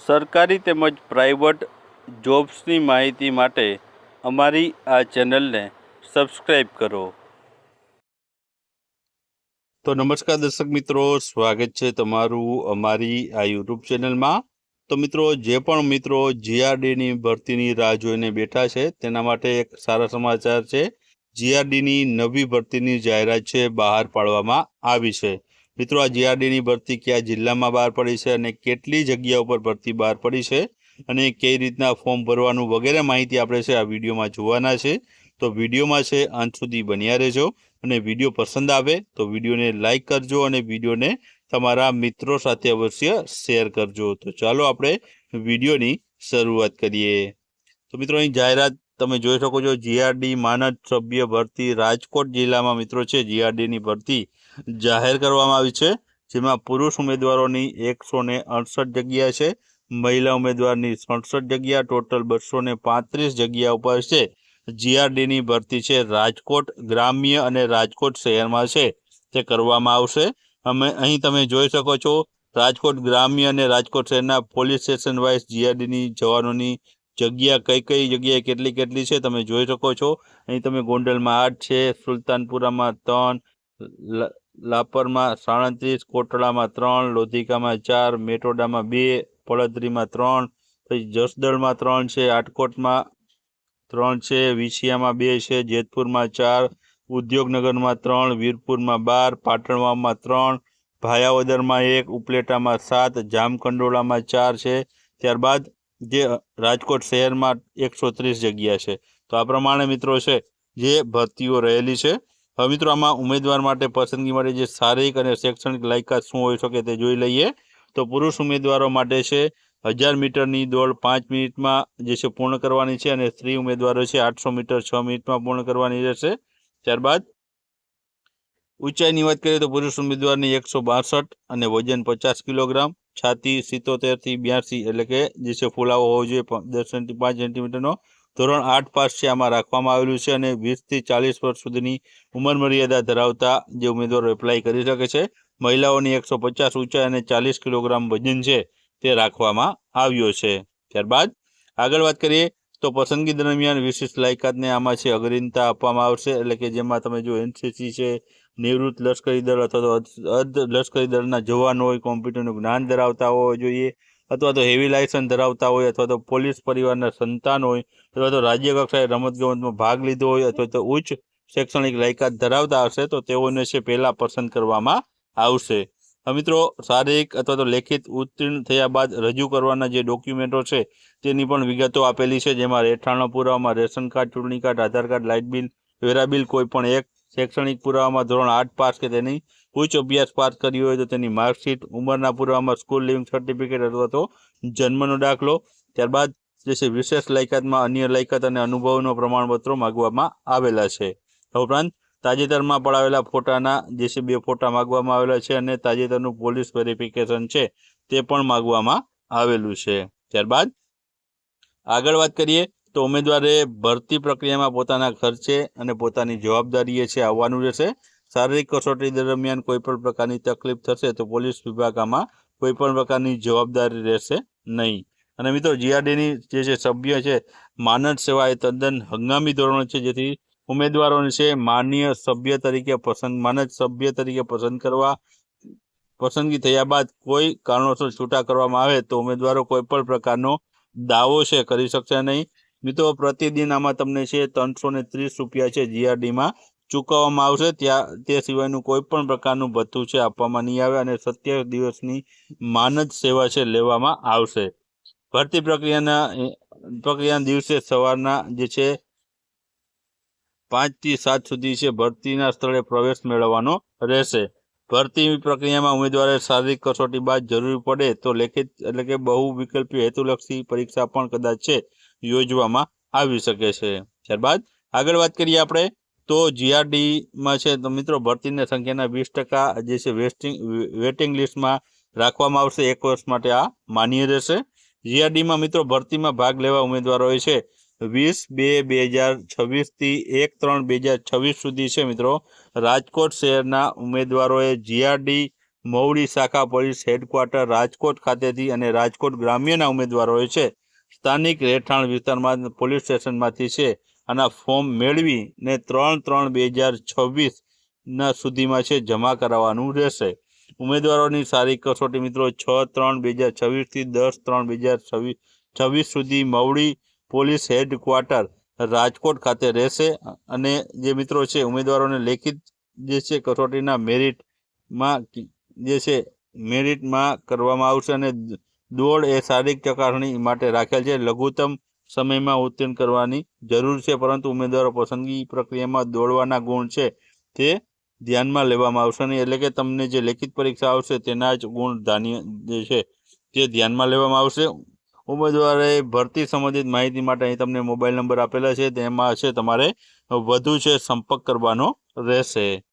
સરકારી તેમજ પ્રાઇવેટ જોબ્સની માહિતી માટે અમારી આ ચેનલને સબસ્ક્રાઈબ કરો. તો નમસ્કાર દર્શક મિત્રો, સ્વાગત છે તમારું અમારી આ યુટ્યુબ ચેનલમાં. તો મિત્રો, જે પણ મિત્રો જીઆરડીની ભરતીની રાહ જોઈને બેઠા છે તેના માટે એક સારા સમાચાર છે. જીઆરડીની નવી ભરતીની જાહેરાત છે બહાર પાડવામાં આવી છે. મિત્રો, આ જીઆરડીની ભરતી કયા જિલ્લામાં બહાર પડી છે અને કેટલી જગ્યા ઉપર ભરતી બહાર પડી છે અને કઈ રીતના ફોર્મ ભરવાનું વગેરે માહિતી આપણે છે આ વિડીયોમાં જોવાના છે. તો વિડીયોમાં છે અંત સુધી બન્યા રહેજો અને વિડીયો પસંદ આવે તો વિડીયોને લાઈક કરજો અને વિડીયોને તમારા મિત્રો સાથે અવશ્ય શેર કરજો. તો ચાલો આપણે વિડીયોની શરૂઆત કરીએ. તો મિત્રો, અહીં જાહેરાત તમે જોઈ શકો છો. જીઆરડી માનદ સભ્ય ભરતી રાજકોટ જિલ્લામાં મિત્રો છે જીઆરડીની ભરતી જાહેર કરવામાં આવી છે, જેમાં પુરુષ ઉમેદવારોની 168 જગ્યા છે, મહિલા ઉમેદવારની 67 જગ્યા, ટોટલ 235 જગ્યા ઉપર છે જીઆરડીની ભરતી છે રાજકોટ ગ્રામ્ય અને રાજકોટ શહેરમાં છે તે કરવામાં આવશે. અહીં તમે જોઈ શકો છો રાજકોટ ગ્રામ્ય અને રાજકોટ શહેરના પોલીસ સ્ટેશન વાઇઝ જીઆરડીની જવાનોની જગ્યા કઈ જગ્યાએ કેટલી છે તમે જોઈ શકો છો. અહીં તમે ગોંડલમાં 8 છે, સુલતાનપુરામાં 3, લાપરમાં 37, કોટડામાં 3, લોધિકામાં 4, મેટોડામાં 2, પડદરીમાં 3, પછી જસદણમાં 3 છે, આટકોટમાં 3 છે, વિછિયામાં 2 છે, જેતપુરમાં 4, ઉદ્યોગનગરમાં 3, વીરપુરમાં 12, પાટણવામાં 3, ભાયાવદરમાં 1, ઉપલેટામાં 7, જામકંડોળામાં 4 છે. ત્યારબાદ જે રાજકોટ શહેરમાં 130 જગ્યા છે. તો આ પ્રમાણે મિત્રો છે જે ભરતીઓ રહેલી છે. હવે મિત્રો, આમાં ઉમેદવાર માટે પસંદગી માટે જે શારીરિક અને શૈક્ષણિક લાયકાત શું હોઈ શકે તે જોઈ લઈએ. તો પુરુષ ઉમેદવારો માટે છે 1000 મીટરની દોડ 5 મિનિટમાં જે છે પૂર્ણ કરવાની છે અને સ્ત્રી ઉમેદવારો છે 800 મીટર 6 મિનિટમાં પૂર્ણ કરવાની રહેશે. ત્યારબાદ ઊંચાઈની વાત કરીએ તો પુરુષ ઉમેદવારની 162 અને વજન 50 કિલોગ્રામ, છાતી 77 થી 82 એટલે કે જે છે ફુલાવો હોવો જોઈએ 10 થી 5 સેન્ટીમીટરનો, ધોરણ 8 પાસ છે આમાં રાખવામાં આવેલું છે અને 20 થી 40 વર્ષ સુધીની ઉંમર મર્યાદા ધરાવતા જે ઉમેદવારો એપ્લાય કરી શકે છે. મહિલાઓની 150 ઊંચાઈ અને 40 કિલોગ્રામ વજન છે તે રાખવામાં આવ્યો છે. ત્યારબાદ આગળ વાત કરીએ તો પસંદગી દરમિયાન વિશિષ્ટ લાયકાતને આમાં છે અગ્રતા આપવામાં આવશે, એટલે કે જેમાં તમે જો એનસીસી છે, નિવૃત્ત લશ્કરી દળ અથવા તો અર્ધ લશ્કરી દળના જવાન હોય, કોમ્પ્યુટરનું જ્ઞાન ધરાવતા હોવા જોઈએ, અથવા તો હેવી લાયસન્સ ધરાવતા હોય, અથવા તો પોલીસ પરિવારના સંતાન હોય, અથવા તો રાજ્ય કક્ષાએ રમતગમતમાં ભાગ લીધો હોય, અથવા તો ઉચ્ચ શૈક્ષણિક લાયકાત ધરાવતા હશે તો તેઓને છે પહેલાં પસંદ કરવામાં આવશે. મિત્રો, શારીરિક અથવા તો લેખિત ઉત્તીર્ણ થયા બાદ રજૂ કરવાના જે ડોક્યુમેન્ટો છે તેની પણ વિગતો આપેલી છે, જેમાં રહેઠાણનો પુરાવામાં રેશન કાર્ડ, ચૂંટણી કાર્ડ, આધાર કાર્ડ, લાઇટ બિલ, વેરા બિલ કોઈ પણ એક, શૈક્ષણિક પુરાવામાં ધોરણ 8 પાસ કે તેની ઉચ્ચ અભ્યાસ પાસ કર્યો હોય તો તેની માર્કશીટ, ઉંમરના પુરાવામાં સ્કૂલ લિવિંગ સર્ટિફિકેટ અથવા તો જન્મનો દાખલો. ત્યારબાદ જે છે વિશેષ લાયકાતમાં અન્ય લાયકાત અને અનુભવનો પ્રમાણપત્રો માગવામાં આવેલા છે. ઉપરાંત તાજેતરમાં પડાવેલા ફોટાના જે છે 2 ફોટા માગવામાં આવેલા છે અને તાજેતરનું પોલીસ વેરિફિકેશન છે તે પણ માગવામાં આવેલું છે. ત્યારબાદ આગળ વાત કરીએ તો ઉમેદવારે ભરતી પ્રક્રિયામાં પોતાના ખર્ચે અને પોતાની જવાબદારીએ છે આવવાનું રહેશે. શારીરિક કસોટી દરમિયાન કોઈ પણ પ્રકારની તકલીફ થશે તો પોલીસ વિભાગ આમાં કોઈ પણ પ્રકારની જવાબદારી રહેશે નહીં. અને મિત્રો, જીઆરડીની જે છે સભ્ય છે માનદ સેવા એ તદ્દન હંગામી ધોરણે છે, જેથી ઉમેદવારોને છે માન્ય સભ્ય તરીકે માનદ સભ્ય તરીકે પસંદગી થયા બાદ કોઈ કારણોસર છૂટા કરવામાં આવે તો ઉમેદવારો કોઈ પણ પ્રકારનો દાવો છે કરી શકશે નહીં. મિત્રો, પ્રતિદિન આમાં તમને છે 330 રૂપિયા છે જીઆરડીમાં ચૂકવવામાં આવશે. તે સિવાયનું કોઈ પણ પ્રકારનું ભથ્થું છે આપવામાં નહીં આવે અને 27 દિવસની માનદ સેવા છે લેવામાં આવશે. ભરતી પ્રક્રિયાના દિવસે સવારના જે છે 5 થી 7 સુધી છે ભરતીના સ્થળે પ્રવેશ મેળવવાનો રહેશે. ભરતી પ્રક્રિયામાં ઉમેદવારે શારીરિક કસોટી બાદ જરૂર પડે તો લેખિત એટલે કે બહુ વિકલ્પી હેતુલક્ષી પરીક્ષા પણ કદાચ છે યોજવામાં આવી શકે છે. ત્યારબાદ આગળ વાત કરીએ આપણે તો જીઆરડીમાં છે તો મિત્રો ભરતીની સંખ્યાના 20% જે છે વેટિંગ લિસ્ટમાં રાખવામાં આવશે. 1 વર્ષ માટે આ માન્ય રહેશે. જીઆરડીમાં મિત્રો ભરતીમાં ભાગ લેવા ઉમેદવારોએ છે 20/2/2026 થી 1/3/2026 સુધી છે મિત્રો રાજકોટ શહેરના ઉમેદવારોએ જીઆરડી મવડી શાખા પોલીસ હેડક્વાર્ટર રાજકોટ ખાતેથી અને રાજકોટ ગ્રામ્યના ઉમેદવારોએ છે સ્થાનિક રહેઠાણ વિસ્તારમાં પોલીસ સ્ટેશનમાંથી છે આના ફોર્મ મેળવીને 3/3/2026 સુધીમાં છે જમા કરાવવાનું રહેશે. ઉમેદવારોની સારી કસોટી મિત્રો 6/3/2026 થી 10/3/2026 સુધી મવડી પોલીસ હેડક્વાર્ટર રાજકોટ ખાતે રહેશે. અને જે મિત્રો છે ઉમેદવારોને લેખિત જે છે કસોટીના મેરિટમાં કરવામાં આવશે અને દોડ એ શારીરિક ચકાસણી માટે રાખેલ છે. લઘુત્તમ સમયમાં ઉત્તીર્ણ કરવાની જરૂર છે, પરંતુ ઉમેદવારો પસંદગી પ્રક્રિયામાં દોડવાના ગુણ છે તે ધ્યાનમાં લેવામાં આવશે નહીં. એટલે કે તમને જે લેખિત પરીક્ષા આવશે તેના જ ગુણ જે છે તે ધ્યાનમાં લેવામાં આવશે. ઉમેદવારે ભરતી સંબંધિત માહિતી માટે અહીં તમને મોબાઈલ નંબર આપેલા છે, તેમાં છે તમારે વધુ છે સંપર્ક કરવાનો રહેશે.